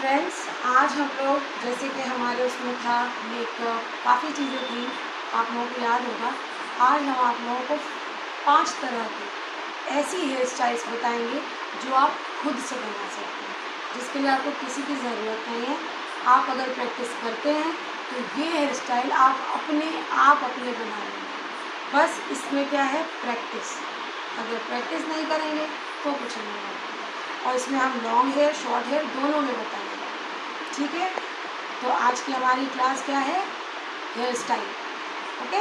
Friends, आज हम लोग जैसे कि हमारे उसमें था मेकअप, काफ़ी चीज़ें थी, आप लोगों को याद होगा। आज हम आप लोगों को 5 तरह की ऐसी हेयर स्टाइल्स बताएंगे जो आप खुद से बना सकते हैं, जिसके लिए आपको किसी की ज़रूरत नहीं है। आप अगर प्रैक्टिस करते हैं तो ये हेयर स्टाइल आप अपने बना लेंगे। बस इसमें क्या है, प्रैक्टिस। अगर प्रैक्टिस नहीं करेंगे तो कुछ नहीं होगा। और इसमें हम लॉन्ग हेयर, शॉर्ट हेयर दोनों में बताएंगे, ठीक है। तो आज की हमारी क्लास क्या है, हेयर स्टाइल। ओके,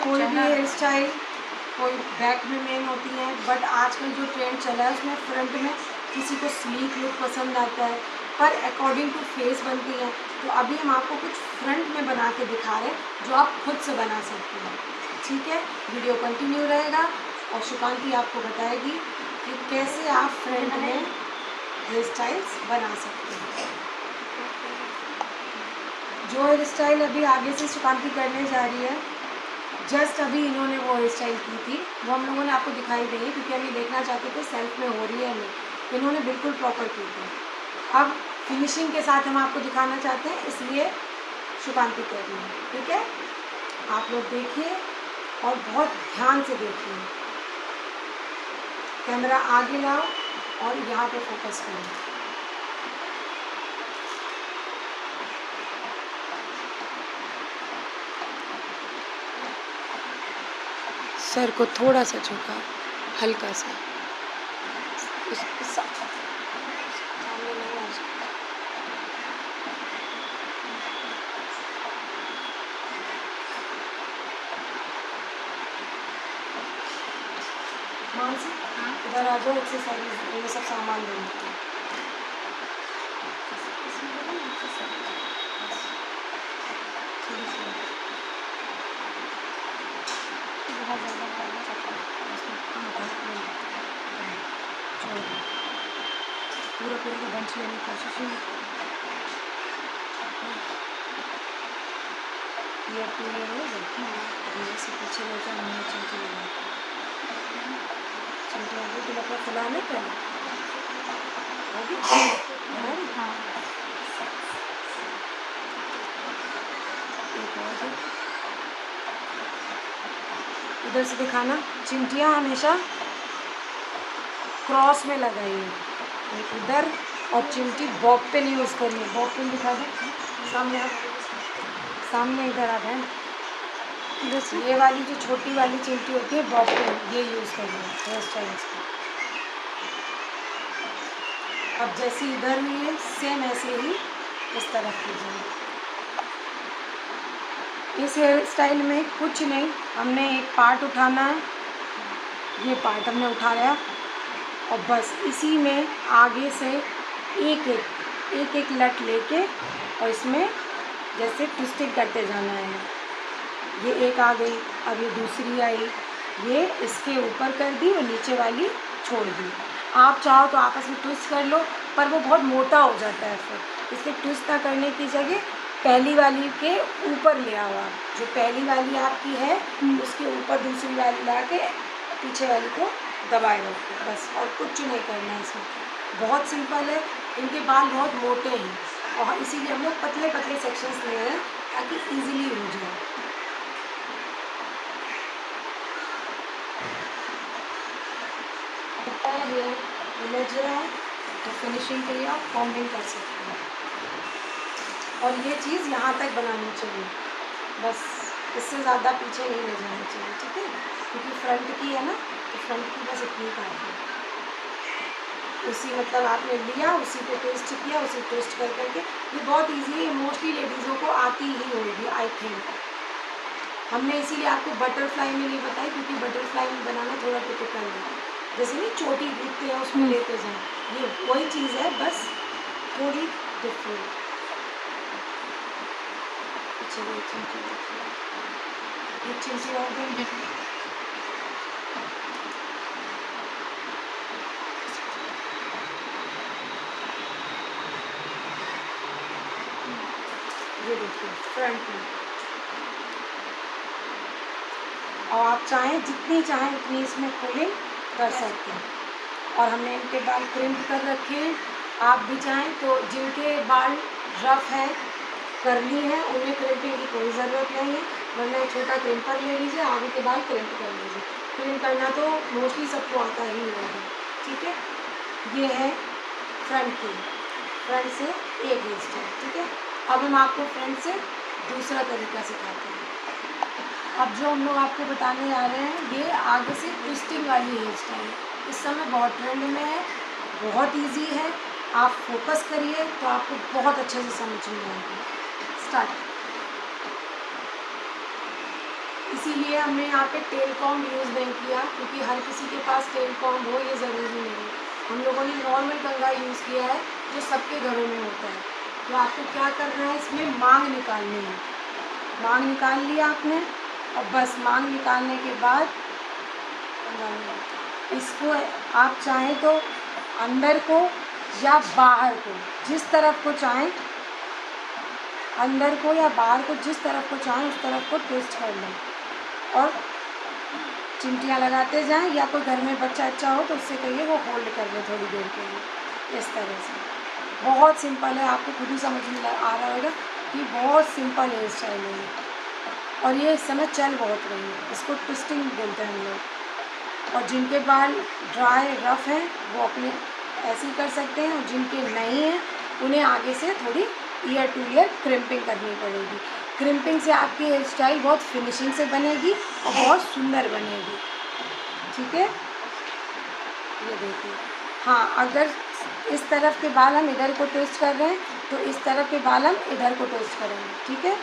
कोई भी हेयर स्टाइल, कोई बैक में मेन होती है, बट आजकल जो ट्रेंड चला है उसमें फ्रंट में किसी को स्लीक लुक पसंद आता है, पर अकॉर्डिंग टू फेस बनती है। तो अभी हम आपको कुछ फ्रंट में बना के दिखा रहे हैं जो आप खुद से बना सकते हैं, ठीक है। वीडियो कंटिन्यू रहेगा और शुकांती आपको बताएगी कि कैसे आप फ्रंट में हेयर स्टाइल्स बना सकते हैं। जो हेयर स्टाइल अभी आगे से शुकांती करने जा रही है, जस्ट अभी इन्होंने वो हेयर स्टाइल की थी, वो हम लोगों ने आपको दिखाई दी, क्योंकि हम ये देखना चाहते थे सेल्फ में हो रही है नहीं। इन्होंने बिल्कुल प्रॉपर की थी। अब फिनिशिंग के साथ हम आपको दिखाना चाहते हैं, इसलिए शुकांती कर रही है, ठीक है। आप लोग देखिए और बहुत ध्यान से देखिए। कैमरा आगे लाओ और यहाँ पे फोकस करो। सर को थोड़ा सा झुका, हल्का सा, सामने नहीं आ सकता। मानसी, इधर आ जाओ, एक्सरसाइज ये सब सामान देना। पूरा का बंच लेने की कोशिश नहीं। ये पूरे हो गए से पीछे ले जाओ, मुँह चिमटी लगा, चिमटी लगा तो लकड़ा फुलाने पहले होगी। हाँ, इधर से दिखाना। चिमटियाँ हमेशा क्रॉस में लगाइए, एक इधर, और चिमटी बॉब पेन यूज़ करिए। बॉब पेन दिखा दें, सामने आप, सामने इधर आ गए। ये वाली जो छोटी वाली चिमटी होती है बॉब पेन, ये यूज़ करिए हेयर स्टाइल्स की। अब जैसे इधर हुई है, सेम ऐसे ही इस तरफ कीजिए। इस हेयर स्टाइल में कुछ नहीं, हमने एक पार्ट उठाना है, ये पार्ट हमने उठा लिया, और बस इसी में आगे से एक एक लट लेके और इसमें जैसे ट्विस्टिंग करते जाना है। ये एक आ गई, अब ये दूसरी आई, ये इसके ऊपर कर दी और नीचे वाली छोड़ दी। आप चाहो तो आपस में ट्विस्ट कर लो, पर वो बहुत मोटा हो जाता है, फिर इसलिए ट्विस्ट ना करने की जगह पहली वाली के ऊपर ले आओ। आप जो पहली वाली आपकी है उसके ऊपर दूसरी वाली ला के पीछे वाली को दबाए रखो, बस। और कुछ नहीं करना है इसमें, बहुत सिंपल है। इनके बाल बहुत मोटे हैं और इसीलिए हम लोग पतले पतले सेक्शंस ले रहे हैं ताकि इजीली हो जाए। हेयर उलझ रहा है तो फिनिशिंग के लिए आप कॉम्बिंग कर सकते हैं, और ये चीज़ यहाँ तक बनानी चाहिए, बस इससे ज़्यादा पीछे नहीं ले जाना चाहिए, ठीक है। क्योंकि फ्रंट की है ना, तो फ्रंट की बस इतनी काफ़ी है। उसी मतलब आपने लिया, उसी को ट्विस्ट किया, उसी ट्विस्ट कर करके, ये बहुत इजी है, मोस्टली लेडीज़ों को आती ही होगी आई थिंक। हमने इसीलिए आपको बटरफ्लाई में नहीं बताई, क्योंकि बटरफ्लाई में बनाना थोड़ा टिपिकल है, जैसे नहीं चोटी दिखते हैं उसमें लेते जाएं, ये वही चीज़ है, बस थोड़ी डिफरेंट। चलिए चिमटी और देंगे। ये देखिए फ्रंट में, और आप चाहें जितनी चाहें उतनी इसमें पुलिंग कर सकते हैं। और हमने इनके बाल क्रिम्प कर रखे हैं, आप भी चाहें तो जिनके बाल रफ है, करली है, उन्हें क्रिम्पिंग की कोई ज़रूरत नहीं है, वरना एक छोटा क्रिम्पर ले लीजिए, आगे के बाल क्रिम्प कर लीजिए। क्रिम्प करना तो मोस्टली सबको आता ही होगा, ठीक है। ये है फ्रंट की, फ्रंट से एक हेयर स्टाइल, ठीक है। अब हम आपको फ्रंट से दूसरा तरीका सिखाते हैं। अब जो हम लोग आपको बताने जा रहे हैं, ये आगे से ट्विस्टिंग वाली हेयर स्टाइल इस समय बहुत ट्रेंड में है, बहुत इजी है। आप फोकस करिए तो आपको बहुत अच्छे से समझ में आएगी। स्टार्ट। इसीलिए हमने यहाँ पे टेल कॉम्ब यूज़ नहीं किया, क्योंकि हर किसी के पास टेल कॉम्ब हो ये ज़रूरी नहीं है। हम लोगों ने नॉर्मल कंघा यूज़ किया है, जो सबके घरों में होता है। तो आपको क्या करना है, इसमें मांग निकालनी है। मांग निकाल लिया आपने, और बस मांग निकालने के बाद इसको आप चाहें तो अंदर को या बाहर को, जिस तरफ को चाहें, अंदर को या बाहर को, जिस तरफ को चाहें उस तरफ को ट्विस्ट कर लें और चिमटियाँ लगाते जाएं। या कोई घर में बच्चा अच्छा हो तो उससे कहिए वो होल्ड कर ले थोड़ी देर के लिए, इस तरह से। बहुत सिंपल है, आपको खुद ही समझ में आ रहा होगा कि बहुत सिंपल हेयर स्टाइल है और ये इस समय चल बहुत रही है। इसको ट्विस्टिंग बोलते हैं हम लोग। और जिनके बाल ड्राई रफ हैं वो अपने ऐसे ही कर सकते हैं, और जिनके नहीं हैं उन्हें आगे से थोड़ी ईयर टू ईयर क्रिम्पिंग करनी पड़ेगी। क्रिम्पिंग से आपकी हेयर स्टाइल बहुत फिनिशिंग से बनेगी और बहुत सुंदर बनेगी, ठीक है। ये देखिए, हाँ, अगर इस तरफ के बाल हम इधर को ट्विस्ट कर रहे हैं तो इस तरफ के बाल हम इधर को ट्विस्ट करेंगे, ठीक है।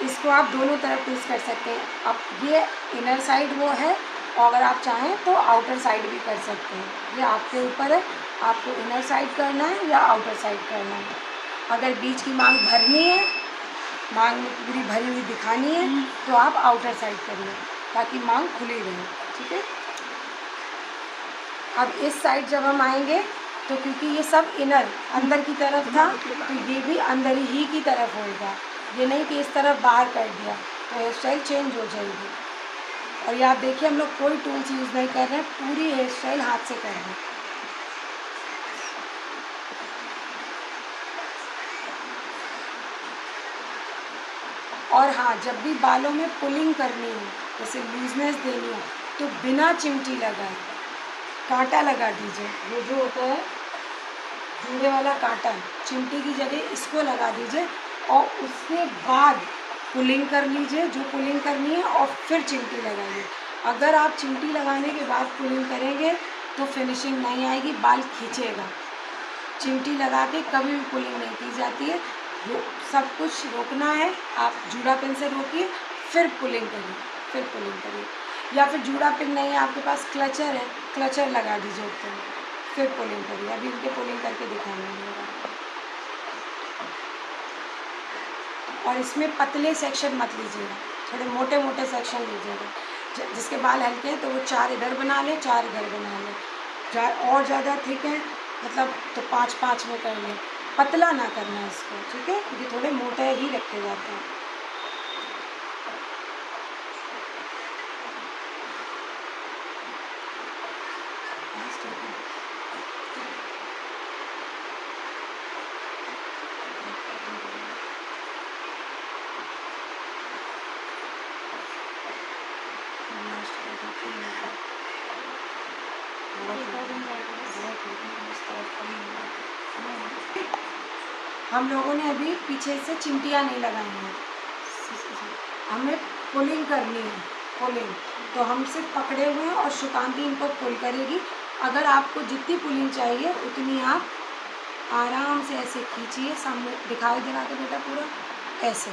इसको आप दोनों तरफ ट्विस्ट कर सकते हैं। अब ये इनर साइड वो है, और अगर आप चाहें तो आउटर साइड भी कर सकते हैं, ये आपके ऊपर है, आपको इनर साइड करना है या आउटर साइड करना है। अगर बीच की मांग भरनी है, मांग पूरी भरी हुई दिखानी है, तो आप आउटर साइड करिए ताकि मांग खुली रहे, ठीक है। अब इस साइड जब हम आएंगे तो क्योंकि ये सब इनर अंदर की तरफ था, तो ये भी अंदर ही की तरफ होएगा। ये नहीं कि इस तरफ बाहर कर दिया तो हेयर स्टाइल चेंज हो जाएगी। और ये आप देखिए, हम लोग कोई टूल्स यूज़ नहीं कर रहे हैं, पूरी हेयर स्टाइल हाथ से कर रहे हैं। और हाँ, जब भी बालों में पुलिंग करनी हो, जैसे लूजनेस देनी हो, तो बिना चिमटी लगाए कांटा लगा दीजिए। ये जो होता है जूड़े वाला कांटा, चिमटी की जगह इसको लगा दीजिए और उसके बाद पुलिंग कर लीजिए जो पुलिंग करनी है, और फिर चिमटी लगाइए। अगर आप चिमटी लगाने के बाद पुलिंग करेंगे तो फिनिशिंग नहीं आएगी, बाल खींचेगा। चिमटी लगा के कभी भी पुलिंग नहीं की जाती है, सब कुछ रोकना है। आप जूड़ा पिन से रोकिए, फिर पुलिंग करिए, फिर पुलिंग करिए। या फिर जूड़ा पिन नहीं है आपके पास, क्लचर है, क्लचर लगा दीजिए ऊपर, फिर पुलिंग करिए। अभी इनके पुलिंग करके दिखाएंगे हम लोग। और इसमें पतले सेक्शन मत लीजिएगा, थोड़े मोटे मोटे सेक्शन लीजिएगा। जिसके बाल हल्के हैं तो वो 4 इधर बना ले, 4 इधर बना ले। और ज़्यादा थिक है मतलब तो 5-5 में कर लें। पतला ना करना इसको, ठीक है, क्योंकि थोड़े मोटे ही रखे जाते हैं। हम लोगों ने अभी पीछे से चिमटियाँ नहीं लगाई हैं, हमें पुलिंग करनी है। पुलिंग तो हम सिर्फ पकड़े हुए हैं और शुकांती इनको पुल करेगी। अगर आपको जितनी पुलिंग चाहिए उतनी आप आराम से ऐसे खींचिए। सामने दिखाई दे रहा था बेटा, पूरा ऐसे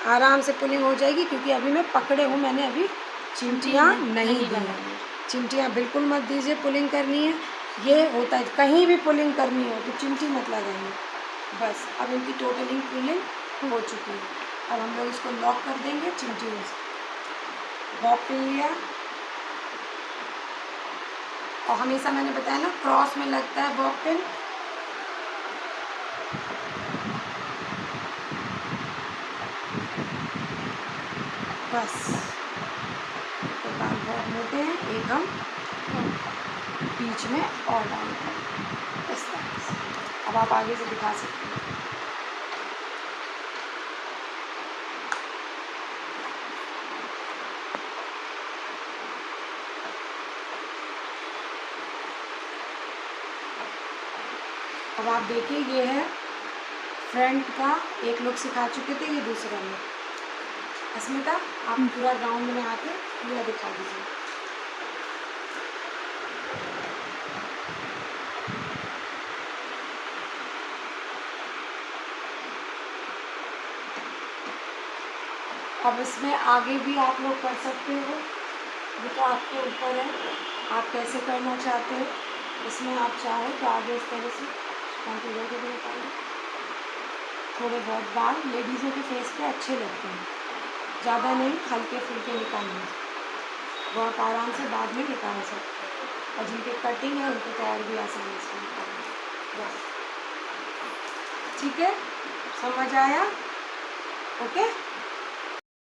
आराम से पुलिंग हो जाएगी, क्योंकि अभी मैं पकड़े हूँ, मैंने अभी चिमटियाँ नहीं दी हैं। चिमटियाँ बिल्कुल मत दीजिए, पुलिंग करनी है। ये होता है कहीं भी पुलिंग करनी हो तो चिमटी मत लगाइए। बस अब इनकी टोटली पुलिंग हो चुकी है। अब हम लोग इसको लॉक कर देंगे चिमटियों से। बॉब पिन लिया, और हमेशा मैंने बताया ना क्रॉस में लगता है बॉब पिन। बस तो बाल बहुत मोटे हैं, एक हम बीच में और डाउन करें इस तरह से। अब आप आगे से दिखा सकते हैं। अब आप देखिए, ये है फ्रंट का एक लुक सिखा चुके थे, ये दूसरा लुक। अस्मिता, आप पूरा राउंड में आके पूरा दिखा दीजिए। अब इसमें आगे भी आप लोग कर सकते हो, ये तो आपके ऊपर है, आप कैसे करना चाहते हो। इसमें आप चाहो तो आगे इस तरह से कंट्रोलर को भी निकालें। थोड़े बहुत बाल लेडीज़ों के फेस पे अच्छे लगते हैं, ज़्यादा नहीं, हल्के फुल्के निकालिए, वो आप आराम से बाद में निकाल सकते हैं। और जिनके कटिंग है उनको तो और भी आसानी से निकालेंगे। बस ठीक है, समझ आया? ओके।